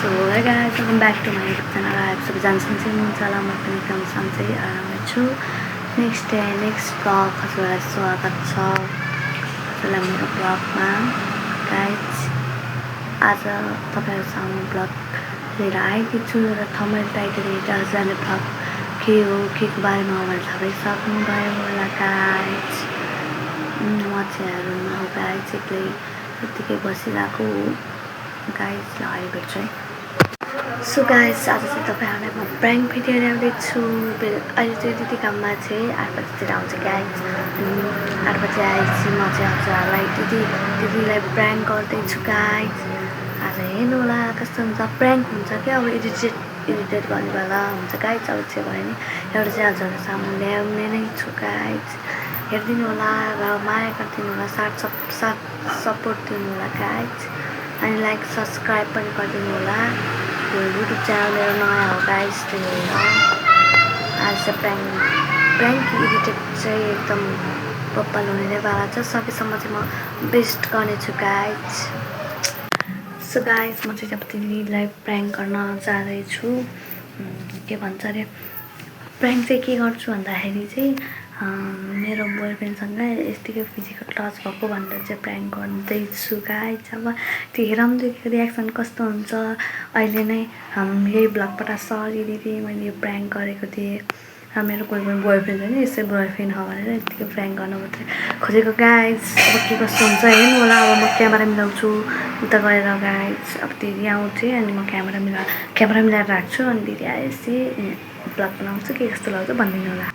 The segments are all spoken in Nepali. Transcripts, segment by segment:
So hey guys, welcome back to my YouTube channel. I hope सबैजना सन्चै हुनुहुन्छ होला। म पनि एकदम सन्चै आरामै छु। नेक्स्ट ब्लग हजुरलाई स्वागत छ। हजुरलाई मेरो ब्लगमा गाइज आज तपाईहरु सामु ब्लग लिएर आएकी छु र थम्बनेल टाइटल हेरेर हजुरले ब्लग के हो के को बारेमा हो भनेर थाहा पाइसक्नुभयो होला गाइज। म चाहिँ रुममा हो गाइज, एक्लै यतिकै बसिरहेको गाइज ल अहिले भेट्छु है। सो गाइज आज चाहिँ तपाईहरुलाई म प्राङ्क भिडियो ल्याउँदैछु। अहिले चाहिँ दिदी काममा चाहिँ 8 बजीतिर आउँछ गाइज। 8 बजी आएपछि म चाहिँ हजुरहरूलाई दिदीलाई प्राङ्क गर्दैछु गाइज। आज हेर्नु होला कस्तो हुन्छ। प्राङ्क हुन्छ क्या, अब एडिटेड गर्ने बेला हुन्छ गाइज। अब चाहिँ भयो नि एउटा चाहिँ हजुरहरू सामु ल्याउने नै छु गाइज। हेरिदिनु होला र माया गरिदिनु होला, साथ सपोर्ट दिनु होला गाइज। अनि लाइक सब्सक्राइब पनि गरिदिनु होला। यो युट्युब च्यानल मेरो नयाँ हो गाइज, त्यही भएर आज चाहिँ प्राङ्क एडिटेड चाहिँ एकदम बप्पल हुने नै वाला छ। सकेसम्म चाहिँ म बेस्ट गर्नेछु गाइज। सो गाइज म चाहिँ अब दिदीलाई प्राङ्क गर्न जाँदैछु। के भन्छ अरे प्राङ्क चाहिँ के गर्छु भन्दाखेरि चाहिँ मेरो बोयफ्रेन्डसँग यतिकै फिजिकल टच भएको भनेर चाहिँ प्राङ्क गर्दैछु गाइज। अब त्यो हेरौँ रियाक्सन कस्तो हुन्छ। अहिले नै यही ब्लगबाट सरी दिदी मैले यो प्राङ्क गरेको थिएँ र मेरो कोही बोयफ्रेन्ड होइन, यसै बोयफ्रेन्ड हो भनेर यतिकै प्राङ्क गर्न मात्रै खोजेको गाइज। अब के कस्तो हुन्छ हेर्नु होला। अब म क्यामेरा मिलाउँछु उता गएर गाइज। अब दिदी आउँछ अनि म क्यामेरा मिलाएर राख्छु अनि दिदी आएपछि ब्लग बनाउँछु। के कस्तो लाग्छ भनिदिनु होला।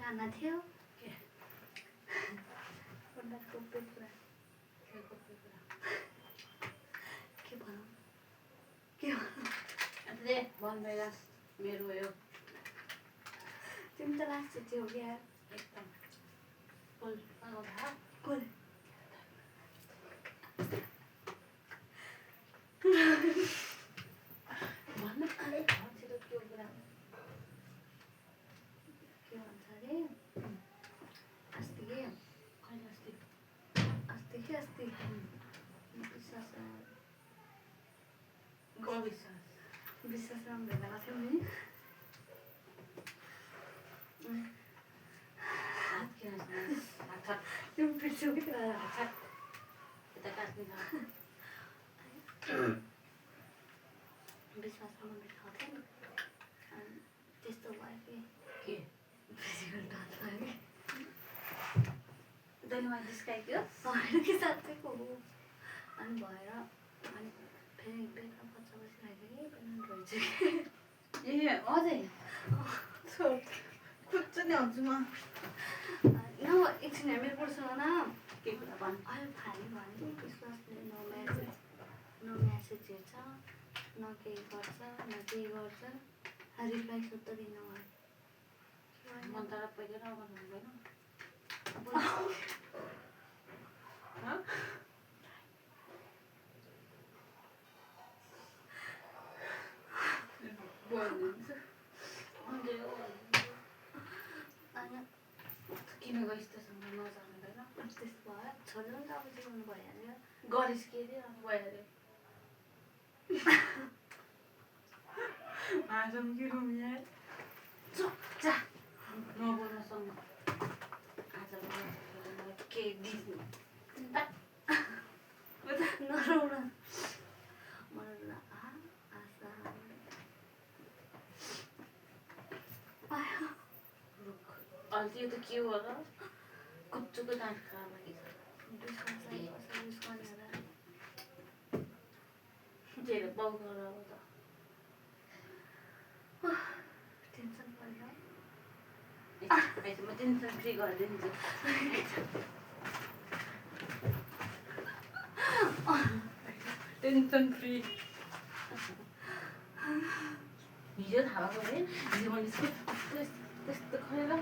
खाना थियो के मेरो यो तिमी त लास्ट थियो क्या एकदम कुल भन्नु अरे छिटो के कुरा के भन्छ अरे अस्ति विश्वासमा भेला थियो नि। विश्वासमा भेटाएको थियो नि अनि त्यस्तो भयो कि फिजिकल टच भयो कि दैनिमा जिस्काइदियो होइन कि साँच्चैको हो। अनि भएर अनि फेरि बेलुका बच्चा बसिरहेको कि रहेछ कि ए अझै खुच्च नि आउँछु म न एकछिन मेरो पर्सन न के कुरा भन् अहिले फाल्यो भने विश्वासले न म्यासेज हेर्छ न केही गर्छ न केही गर्छ। रिप्लाई सोध्दा दिनु भयो मन तर पहिले नगर्नु हुँदैन। छोड्नु नि त अब जिउनु भइहाल्यो गरिस् के अरे अब भइहाल्यो हाँसौँ कि रुम यार चुप जा नबोल्नसँग आज मलाई केही दिनु नरौँ न मलाई आशा अहिले त्यो त के हो र कुच्चोको दाँत खाएर लागि के बाउ गर अब त टेन्सन पर्यो म टेन्सन फ्री गरिदिन्छु टेन्सन फ्री हिजो थाहा भएको है हिजो मैले त्यस्तो खरेर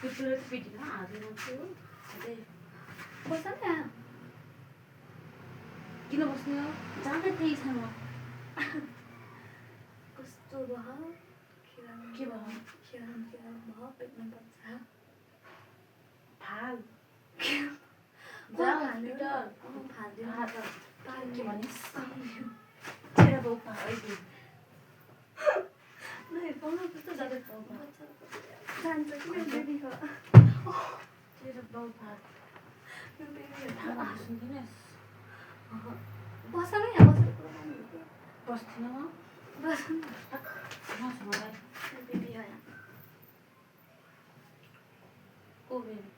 कुचो पिटीमा हालिदिन्छु बस न किन बस्ने हो जाँदै त्यही छ म कस्तो भयो के भयो भयो पेट्नु पर्छ फाल जा हस्पिटल फाल्दिनु के भनिस् तेरा बाउ फाल्यो नै पाउनु कस्तो जाँदै जान्छ कि मेरो बेबीको तेरा बाउ फाल मेरो बेबीहरू सुन्दिनस् बस न यहाँ बसेर कुरा गर्नु बस्थिनँ म बस न मलाई बेबी हो यहाँ को बेबी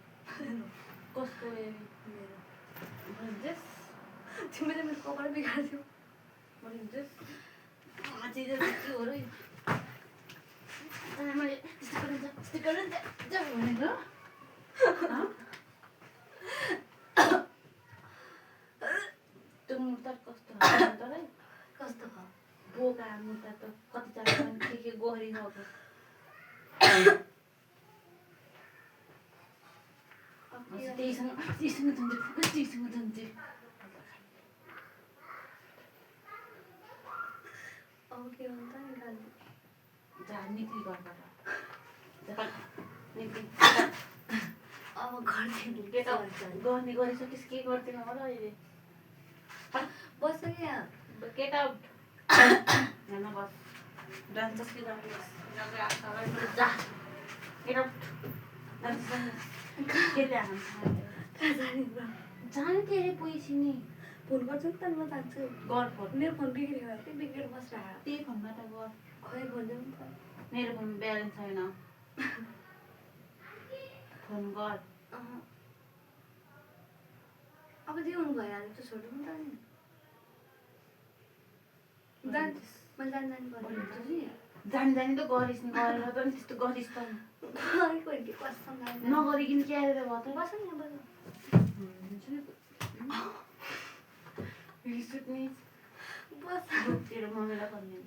कस्तो बेबी मेरो भनिदियोस् तिमीले मेरो कपाल बिगार्छौ भनिदियोस् अझै के हो र मैले त्यस्तो गरिन्छ भनेको त्यो मुर्ता कस्तो तँलाई कस्तो भयो बोका मुर्ता त कतिजना के गरिरहेको त्यहीसँग जान्छु त्यहीसँग जान्छु अब के हुन्छ नि गाली जा निक्ली घरबाट अब गर्दिनु के त गर्ने गरिसकिस् के गर्दैन होला अहिले बस्छ कि यहाँ गेट आउट हेर्न बस डान्सस् कि जानुहोस् जा गेट आउट के ल्याउनु कहाँ जाने ब्रो जानु तेरे पैसा नि फोन गर्छु नि त म जान्छु गर फोन मेरो फोन बिग्रियो कि बिग्रेर बसिरहेको त्यही फोनबाट गर खै भन्दै नि त मेरो फोनमा ब्यालेन्स छैन फोन गर अब जिउनु भइहाल्यो त छोड्नु नि त नि मैले जानी गर्नु नि जानी त गरिस् नि गरेर त नि त्यस्तो गरिस् त गरेको कि कसम नगरिकन के आएर भयो त बस नि बस रिस उठ्ने बस तेरो मम्मीलाई भन्ने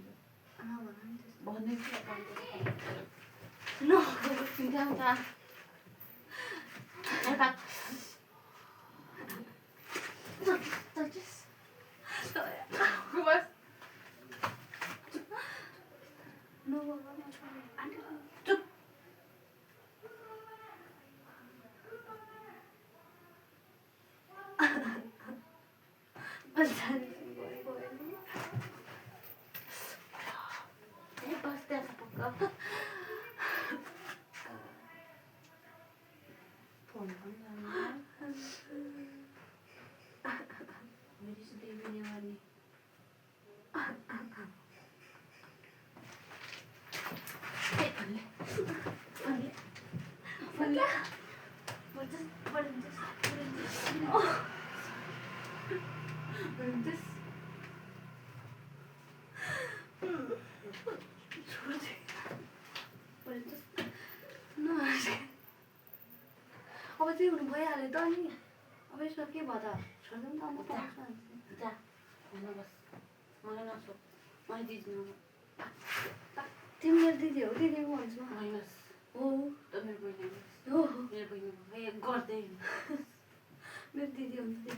भन्दै अब चाहिँ हुनु भइहाल्यो त नि अब यसमा के भयो त छोड्नु नि त म जा हेर्न बस मलाई नसोध मलाई दिदी तिमी मेरो दिदी हो दिदी म भन्छु होइनस् हो त मेरो बहिनी हो मेरो बहिनी गर्दै मेरो दिदी हो नि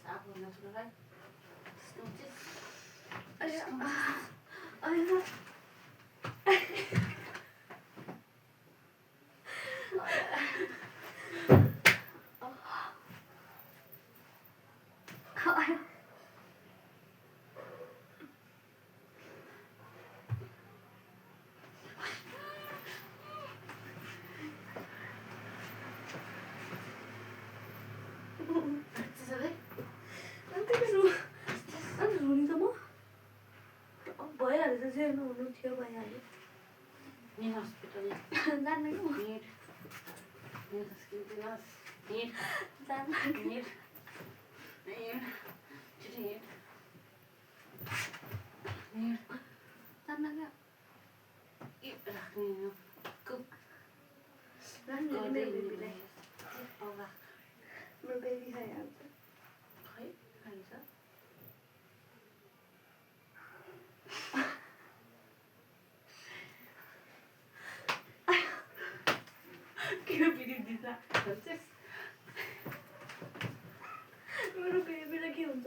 अब नसुनलाई भइहाल्छ जे हुनु थियो भइहाल्यो जान्न कि मेरो बेबी खाइहाल्छ मेरो बेबीलाई के हुन्छ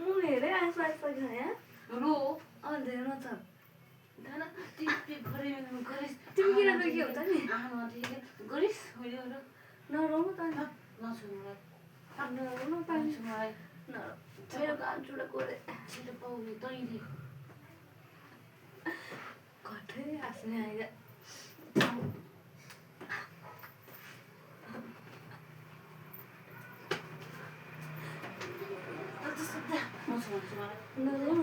म हेरेँ आँसु आइसक्यो यहाँ धेरै न त तिमी किन के हुन्छ नि नरौँ त नरौँ न मेरो कान्छुलाई कोरे घटै हाँस्ने आइज नरौँ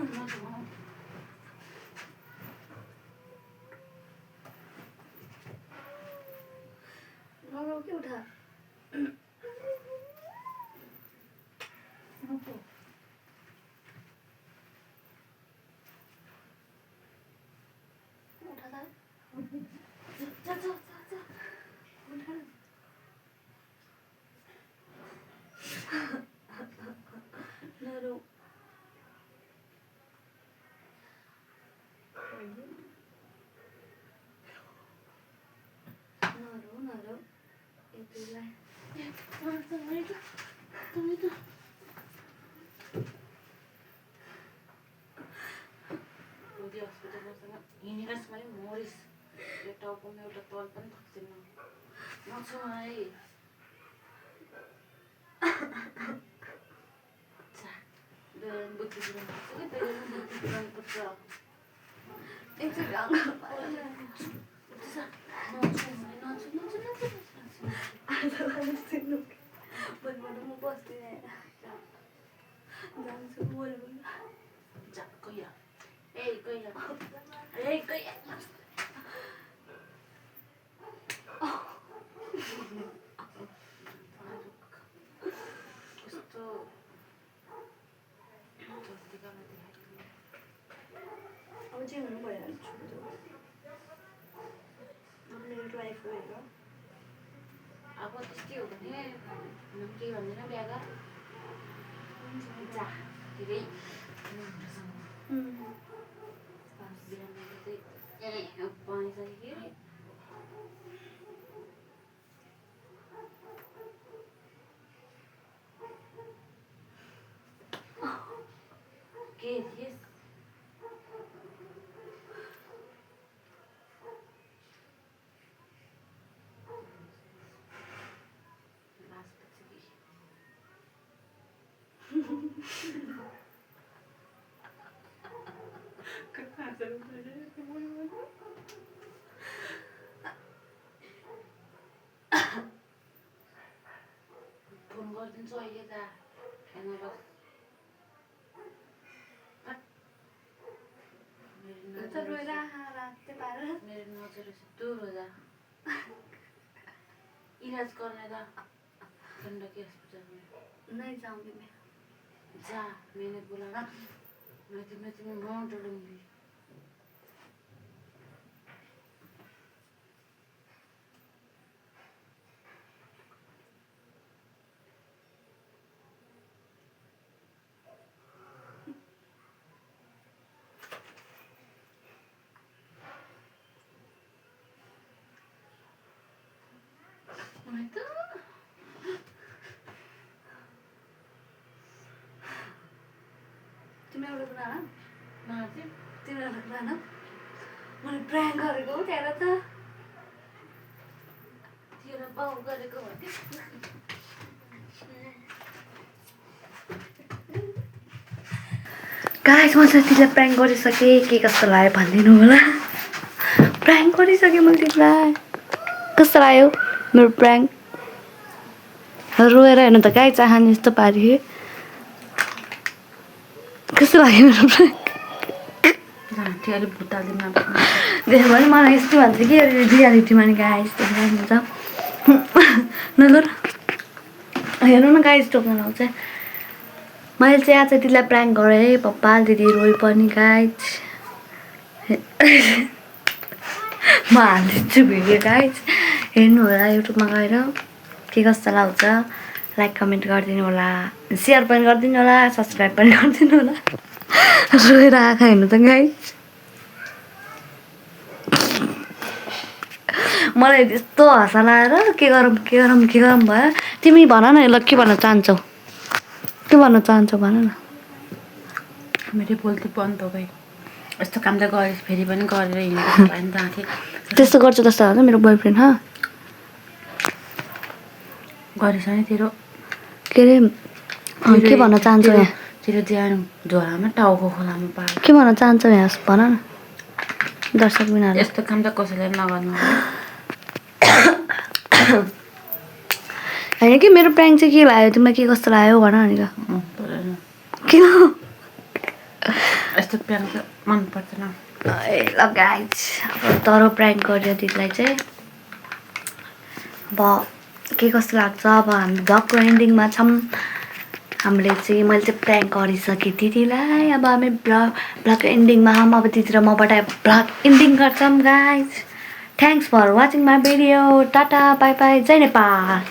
नरौँ के उठा नरौँ यतिलाई हिँडिरहेको मोरिस एउटा टाउकोमा एउटा तल पनि थक्दैन नछु है बुद्धि पुऱ्याउनुपर्छ एकचोटि भोलिबाट म बस्दिनँ जान्छु भोलिबाट अब चाहिँ हुनु भइहाल्छ मेरो लाइफ गएर अब त्यस्तै हो भने के भन्दैन बिहा गर जा धेरै पाइसक्यो के थिएस फोन गरिदिन्छु अहिले त हेर्न बस मेरो नजर दूर हो जा इलाज करने का गंडकी हॉस्पिटल में नहीं जाऊंगी मैं जा मैंने बोला ना मैं तुम्हें बहुत डरूंगी तिमीलाई एउटा कुरा न मलाई चाहिँ तिमीलाई एउटा कुरा न मैले प्र्याङ्क गरेको हो त्यहाँ त तेरो बाउ गरेको भन्थ्यो गाइस म चाहिँ तिमीलाई प्र्याङ्क गरिसकेँ के कस्तो लाग्यो भनिदिनु होला प्र्याङ्क गरिसकेँ मैले तिमीलाई कस्तो लाग्यो मेरो प्र्याङ्क रोएर हेर्नु त गाई चाहने जस्तो पारियो कस्तो लाग्यो मेरो प्र्याङ्क त्यो अलिक भुताले त्यसो भने मलाई यस्तो भन्छ कि रियालिटीमा नि गाइस हुन्छ नगर हेर्नु न गाइस टोक्न लाउँछ मैले चाहिँ आज दिदीलाई प्र्याङ्क गरेँ पप्पा दिदी रोइ पनि गाइस म हालिदिन्छु भिडियो गाइस हेर्नु होला युट्युबमा गएर के कस्तो लाग्छ लाइक कमेन्ट गरिदिनु होला सेयर पनि गरिदिनु होला सब्सक्राइब पनि गरिदिनु होला रोएर आँखा हेर्नु त गाइस मलाई त्यस्तो हँसा लाएर के गरौँ भयो तिमी भन न ल के भन्न चाहन्छौ भन न मेरो बोल्थे बन्द भाइ यस्तो काम त गरेँ फेरि पनि गरेर हिँडेको भए नि त आँखेँ त्यस्तो गर्छु जस्तो हुन्छ मेरो बोयफ्रेन्ड ह गरेछ नि तेरो के अरे के भन्न चाहन्छौ यहाँ तेरो ज्यान झोलामा टाउको खोलामा पार के भन्न चाहन्छौ यहाँ भन न दर्शक बिनाले यस्तो काम त कसैले नगर्नु होइन कि मेरो प्र्याङ्क चाहिँ के लाग्यो तिमीलाई के कस्तो लाग्यो भन नि त किन यस्तो प्याङ त मन पर्दैन ल गाइस अब तर प्र्याङ्क गर्यो दिदीलाई चाहिँ अब के कस्तो लाग्छ अब हामी भ्लगको एन्डिङमा छौँ हामीले चाहिँ मैले चाहिँ प्र्याङ्क गरिसकेँ दिदीलाई अब हामी भ्लग एन्डिङमा छौँ अब दिदी र मबाट भ्लग एन्डिङ गर्छौँ guys thanks for watching my video टाटा बाई बाई जय नेपाल